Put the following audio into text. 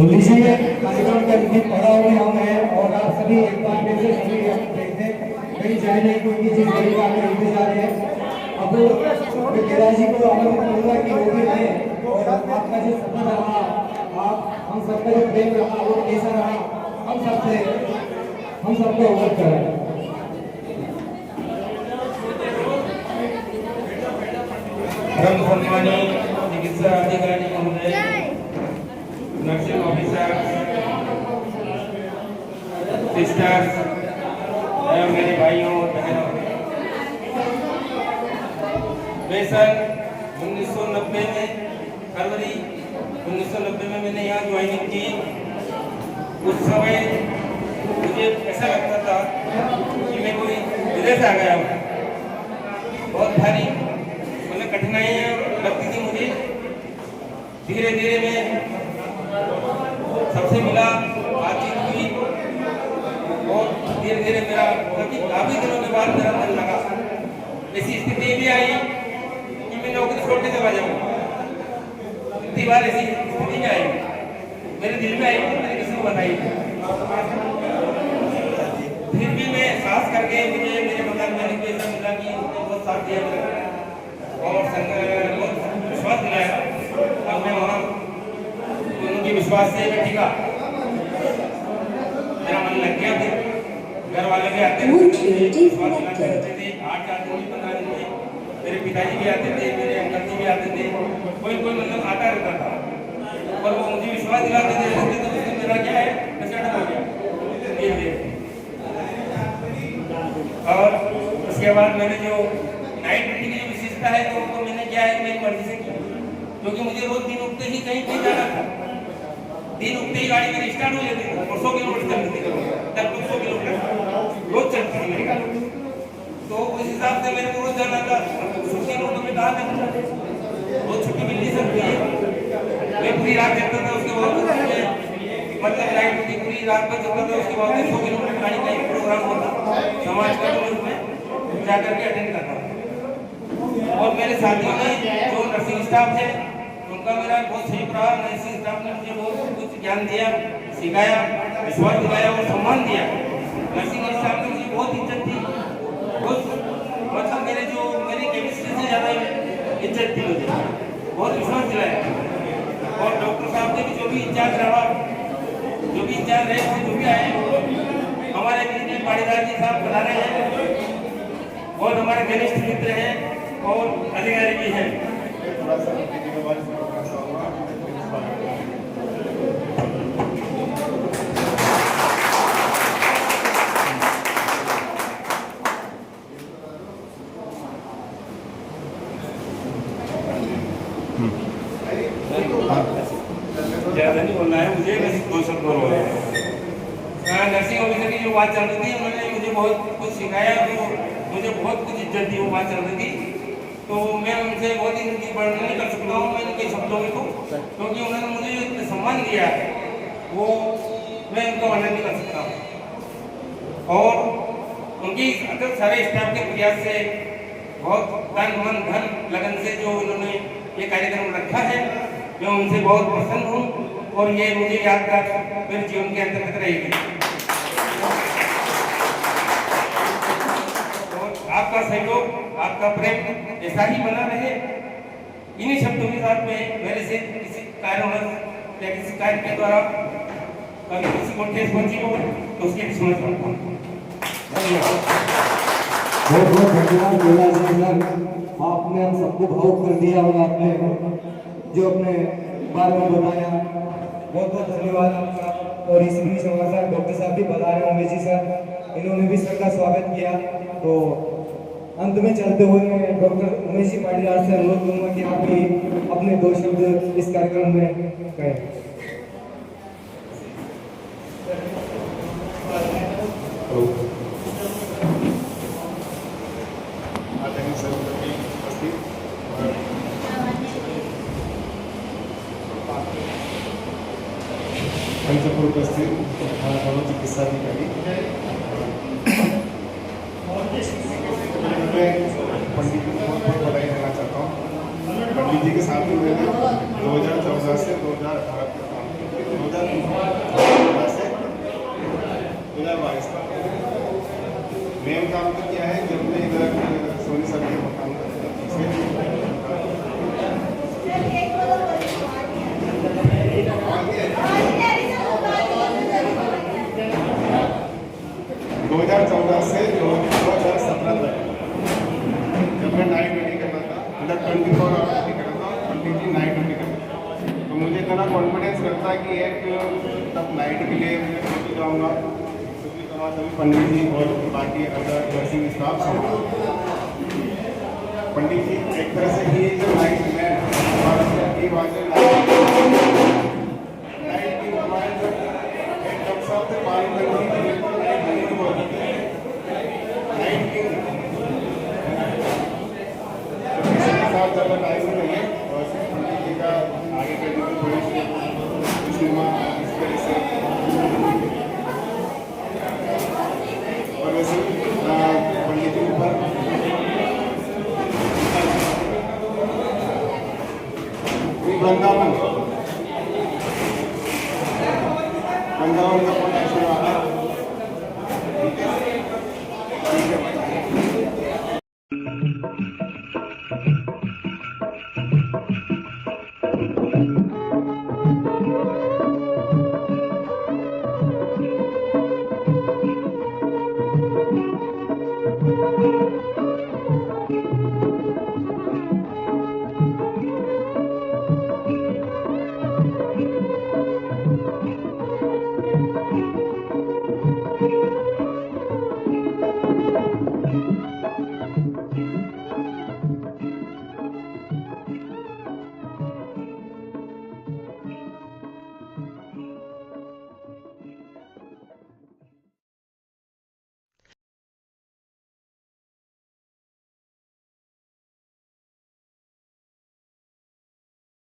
तो लीजिए कार्यक्रम का लिखित पड़ाव में हम हैं और आप सभी एक बार फिर से सभी देखते कहीं जाए नहीं क्योंकि जिस घड़ी का हमें इंतजार है। अब मैं केदार जी को आमंत्रित करूंगा कि वो भी आए और आपका जो सफर रहा, आप हम सबका जो प्रेम रहा वो कैसा रहा हम सबको अवगत कराएं। परम सम्मानीय चिकित्सा अधिकारी महोदय, नर्सिंग ऑफिसर, सिस्टर्स एवं मेरे भाइयों और बहनों, मैं सन 1990 में फरवरी 1990 में मैंने यहाँ ज्वाइनिंग की। उस समय मुझे ऐसा लगता था कि मैं कोई विदेश आ गया हूँ। बहुत भारी कठिनाइयाँ लगती थी मुझे। धीरे धीरे मैं सबसे मिला, बातचीत हुई और धीरे धीरे मेरा काफी दिनों के बाद मेरा मन लगा। ऐसी स्थिति भी आई कि मैं नौकरी छोड़ के चला जाऊँ। इतनी बार ऐसी स्थिति में आई, मेरे दिल में आई, मैंने किसी को बताई। फिर भी मैं साहस करके मुझे मेरे मकान मालिक को ऐसा मिला कि उसने बहुत साथ दिया मेरा और विश्वास दिलाया। अब मैं वहाँ उनके विश्वास से मैं टिका। मेरा मन लग गया। फिर घर वाले भी आते थे, विश्वास दिलाते रहते थे। 8 दिन 15 दिन में मेरे पिताजी भी आते थे, मेरे अंकल जी भी आते थे, कोई मतलब आता रहता था और वो मुझे विश्वास दिलाते थे। तो उससे मेरा क्या है, सेटल हो गया धीरे। और उसके बाद मैंने जो नाइट ड्यूटी की विशेषता है तो मैंने क्या है, मेरी मर्जी से की, क्योंकि मुझे रोज दिन उठते ही कहीं कहीं जाना था। दिन उठते ही गाड़ी मेरी स्टार्ट हो जाती थी और 100 किलोमीटर चलती थी, तब 100 किलोमीटर रोज चलती थी मेरी गाड़ी। तो उस हिसाब से मेरे को रोज जाना था। छुट्टी रोड में कहा था, रोज छुट्टी मिल नहीं सकती है। मैं पूरी रात चलता था, उसके बाद मतलब नाइट ड्यूटी पूरी रात में चलता था। उसके बाद 100 किलोमीटर गाड़ी का एक प्रोग्राम होता समाज का, तो उसमें जाकर के अटेंड करता। और मेरे साथियों ने जो नर्सिंग स्टाफ है उनका मेरा बहुत सही रहा। नर्सिंग स्टाफ ने मुझे बहुत कुछ ज्ञान दिया, सिखाया, विश्वास दिलाया और सम्मान दिया। नर्सिंग स्टाफ ने मुझे बहुत इज्जत दी, मतलब मेरी केमिस्ट्री से ज़्यादा इज्जत दी मुझे, बहुत विश्वास दिलाया। और डॉक्टर साहब ने भी जो भी इंचार्ज रहा, जो भी इंचार्ज रहे, जो भी आए, हमारे बीच पाड़ीदार जी साहब बता रहे हैं और हमारे घनिष्ठ मित्र हैं और अधिकारी भी हैं। ज़्यादा नहीं बोलना है मुझे, बस 2 शब्द बोल रहे हैं। नर्सिंग ऑफिसर की जो बात चल रही थी, उन्होंने मुझे बहुत कुछ सिखाया, तो मुझे बहुत कुछ इज्जत दी। वो बात चल रही थी तो मैं उनसे बहुत ही वर्णन नहीं कर सकता हूँ मैं उनके शब्दों में, तो क्योंकि उन्होंने मुझे जो सम्मान दिया वो मैं उनका वर्णन नहीं कर सकता। और उनकी सारे स्टाफ के प्रयास से, बहुत तन मन धन लगन से जो उन्होंने ये कार्यक्रम रखा है, मैं उनसे बहुत प्रसन्न हूँ और ये मुझे यादगार मेरे जीवन के अंतर्गत रहेगी। आपका सहयोग, आपका प्रेम ऐसा ही बना रहे। इन्हीं शब्दों के साथ में मेरे से किसी कारणवश या किसी कार्य के द्वारा कभी किसी को ठेस पहुंची हो तो उसकी भी समझ करता हूँ। बहुत बहुत धन्यवाद केदार जी सर, आपने हम सबको भावुक कर दिया और आपने जो अपने बारे में बताया, बहुत बहुत धन्यवाद आपका। और इस बीच हमारे साथ डॉक्टर साहब भी बता रहे होंगे जी सर, इन्होंने भी सर का स्वागत किया। तो अंत में चलते हुए मैं डॉक्टर उमेश जी पाटीदार से अनुरोध करूंगा कि आप भी अपने 2 शब्द इस कार्यक्रम में कहें। उपस्थित चिकित्सा अधिकारी, पंडित जी को बहुत बधाई देना चाहता हूँ। पंडित जी के साथ में मैंने 2014 से 2018 तक काम किया। 2019 2022 का। मेन काम तो क्या है, जब मैं इधर सोनी सर के मकान में दो 2014 से 2017 तक जब मैं नाइट ड्यूटी करता था, मतलब 24 आवर ड्यूटी करता था, कंप्लीटली नाइट ड्यूटी करता था, तो मुझे इतना कॉन्फिडेंस रहता कि एक तब नाइट के लिए मैं ड्यूटी जाऊँगा, क्योंकि तभी पंडित जी और बाकी अदर नर्सिंग स्टाफ संभाल। पंडित जी एक तरह से ही जो नाइट में की बात है, नाइट की हमारे जो एक डॉक्टर साहब से बात करनी थी, नाइट किंग बोलते थे, नाइट किंग किसी के साथ ज़्यादा टाइम नहीं है और पंडित जी का आगे करने की थोड़ी सिनेमा इस तरह से। और वैसे पंडित जी ऊपर वृंदावन